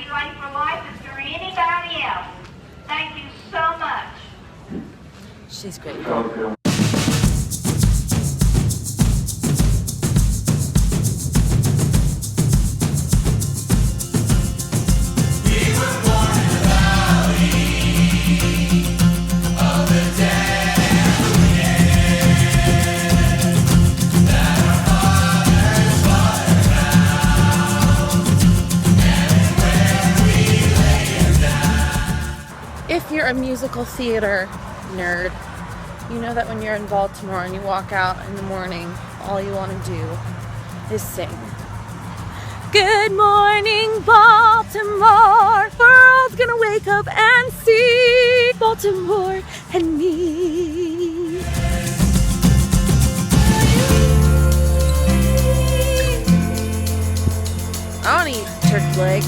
you ready for life? Is there anybody else? Thank you so much. She's great. If you're a musical theater nerd, you know that when you're in Baltimore and you walk out in the morning, all you want to do is sing. Good morning, Baltimore. World's gonna wake up and see Baltimore and me. I want to eat turkey leg.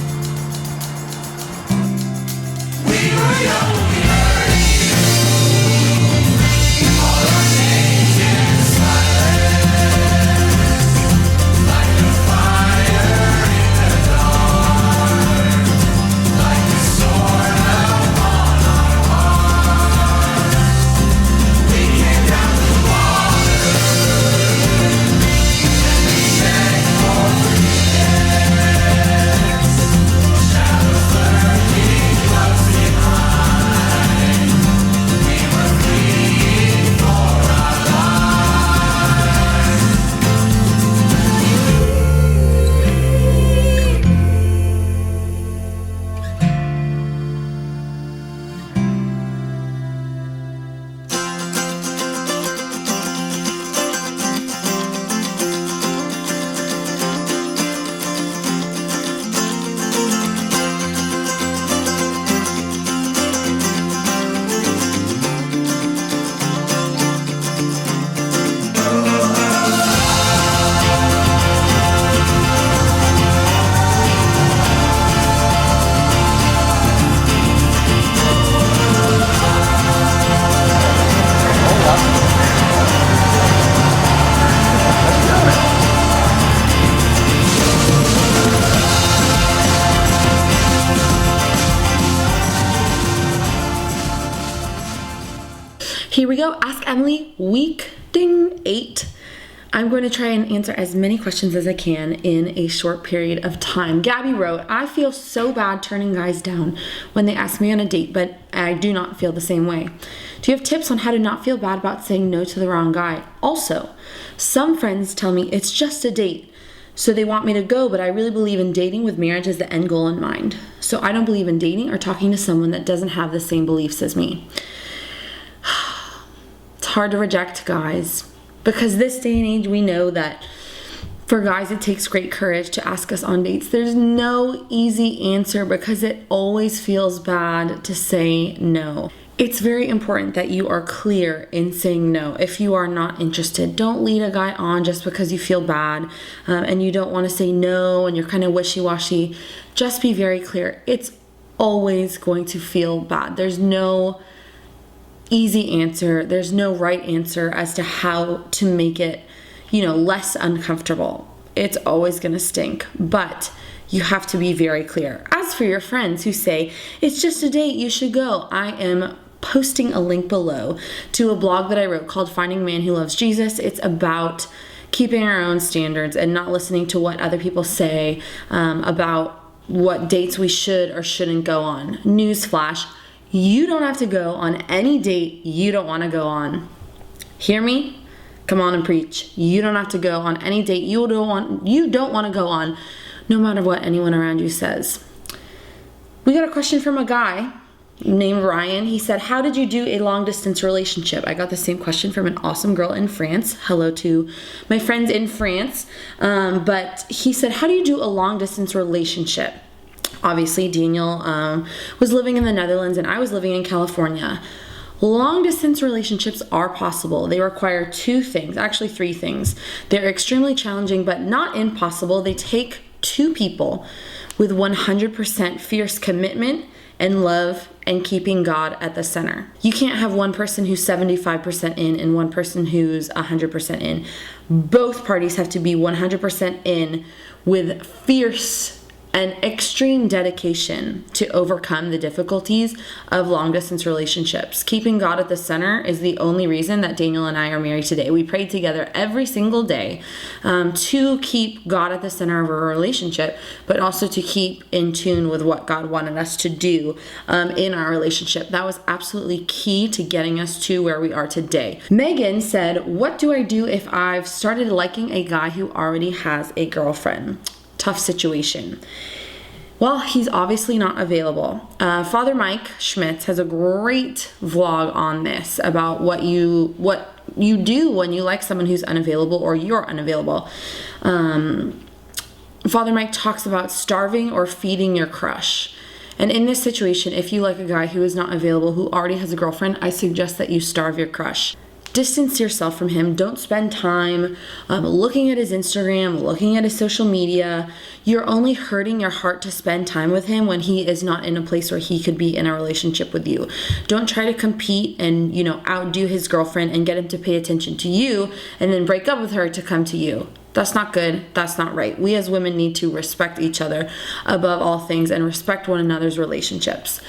Here we go, Ask Emily, week 8. I'm going to try and answer as many questions as I can in a short period of time. Gabby wrote, I feel so bad turning guys down when they ask me on a date, but I do not feel the same way. Do you have tips on how to not feel bad about saying no to the wrong guy? Also, some friends tell me it's just a date, so they want me to go, but I really believe in dating with marriage as the end goal in mind. So I don't believe in dating or talking to someone that doesn't have the same beliefs as me. It's hard to reject guys because this day and age we know that for guys it takes great courage to ask us on dates. There's no easy answer because it always feels bad to say no. It's very important that you are clear in saying no. If you are not interested, don't lead a guy on just because you feel bad and you don't want to say no and you're kind of wishy-washy. Just be very clear. It's always going to feel bad. There's no easy answer. There's no right answer as to how to make it, less uncomfortable. It's always going to stink, but you have to be very clear. As for your friends who say, it's just a date, you should go, I am posting a link below to a blog that I wrote called Finding a Man Who Loves Jesus. It's about keeping our own standards and not listening to what other people say about what dates we should or shouldn't go on. Newsflash, you don't have to go on any date you don't want to go on. Hear me? Come on and preach. You don't have to go on any date you don't want to go on, no matter what anyone around you says. We got a question from a guy named Ryan. He said, how did you do a long distance relationship? I got the same question from an awesome girl in France. Hello to my friends in France. But he said, how do you do a long distance relationship? Obviously, Daniel was living in the Netherlands and I was living in California. Long distance relationships are possible. They require 2 things, actually 3 things. They're extremely challenging, but not impossible. They take 2 people with 100% fierce commitment and love and keeping God at the center. You can't have one person who's 75% in and one person who's 100% in. Both parties have to be 100% in with fierce an extreme dedication to overcome the difficulties of long distance relationships. Keeping God at the center is the only reason that Daniel and I are married today. We prayed together every single day to keep God at the center of our relationship, but also to keep in tune with what God wanted us to do in our relationship. That was absolutely key to getting us to where we are today. Megan said, what do I do if I've started liking a guy who already has a girlfriend? Tough situation. Well, he's obviously not available. Father Mike Schmitz has a great vlog on this about what you do when you like someone who's unavailable or you're unavailable. Father Mike talks about starving or feeding your crush. And in this situation, if you like a guy who is not available, who already has a girlfriend, I suggest that you starve your crush. Distance yourself from him. Don't spend time looking at his Instagram, looking at his social media. You're only hurting your heart to spend time with him when he is not in a place where he could be in a relationship with you. Don't try to compete and, outdo his girlfriend and get him to pay attention to you and then break up with her to come to you. That's not good. That's not right. We as women need to respect each other above all things and respect one another's relationships.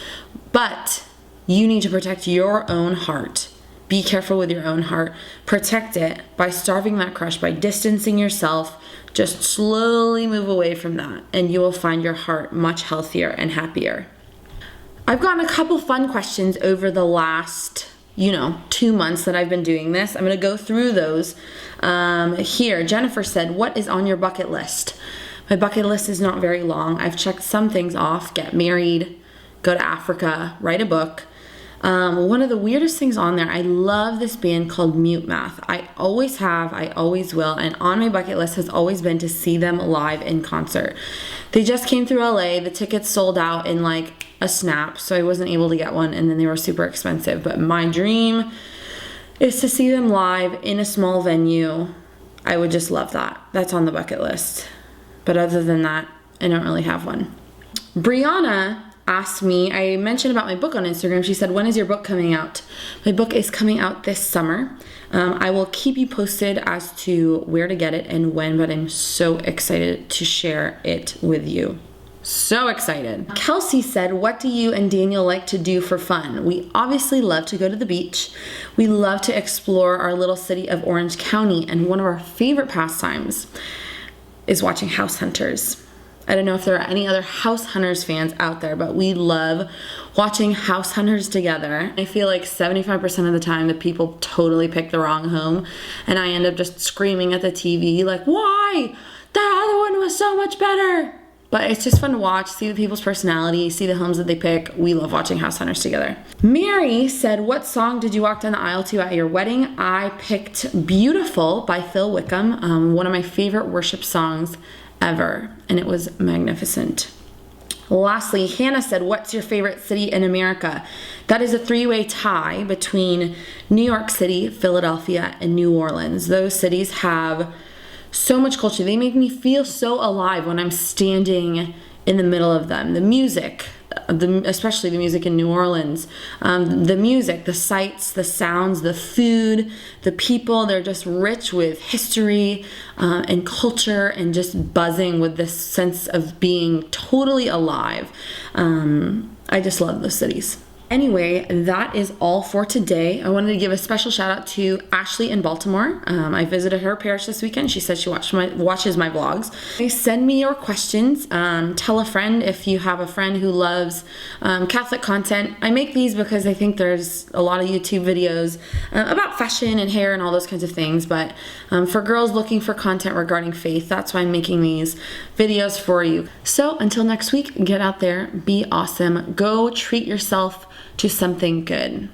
But you need to protect your own heart. Be careful with your own heart. Protect it by starving that crush, by distancing yourself. Just slowly move away from that, and you will find your heart much healthier and happier. I've gotten a couple fun questions over the last 2 months that I've been doing this. I'm going to go through those here. Jennifer said, what is on your bucket list? My bucket list is not very long. I've checked some things off: get married, go to Africa, write a book. One of the weirdest things on there, I love this band called Mute Math. I always have, I always will, and on my bucket list has always been to see them live in concert. They just came through LA. The tickets sold out in like a snap, so I wasn't able to get one, and then they were super expensive. But my dream is to see them live in a small venue. I would just love that. That's on the bucket list. But other than that, I don't really have one. Brianna asked me, I mentioned about my book on Instagram. She said, when is your book coming out? My book is coming out this summer. I will keep you posted as to where to get it and when, but I'm so excited to share it with you. So excited. Kelsey said, what do you and Daniel like to do for fun? We obviously love to go to the beach. We love to explore our little city of Orange County, and one of our favorite pastimes is watching House Hunters. I don't know if there are any other House Hunters fans out there, but we love watching House Hunters together. I feel like 75% of the time the people totally pick the wrong home, and I end up just screaming at the TV like, why? The other one was so much better. But it's just fun to watch, see the people's personality, see the homes that they pick. We love watching House Hunters together. Mary said, what song did you walk down the aisle to at your wedding? I picked Beautiful by Phil Wickham, one of my favorite worship songs ever, and it was magnificent. Lastly, Hannah said, what's your favorite city in America? That is a three-way tie between New York City, Philadelphia, and New Orleans. Those cities have so much culture. They make me feel so alive when I'm standing in the middle of them. The music, especially the music in New Orleans, the music, the sights, the sounds, the food, the people, they're just rich with history and culture and just buzzing with this sense of being totally alive. I just love those cities. Anyway, that is all for today. I wanted to give a special shout out to Ashley in Baltimore. I visited her parish this weekend. She said she watches my vlogs. Send me your questions. Tell a friend if you have a friend who loves Catholic content. I make these because I think there's a lot of YouTube videos about fashion and hair and all those kinds of things. But for girls looking for content regarding faith, that's why I'm making these videos for you. So until next week, get out there, be awesome, go treat yourself to something good.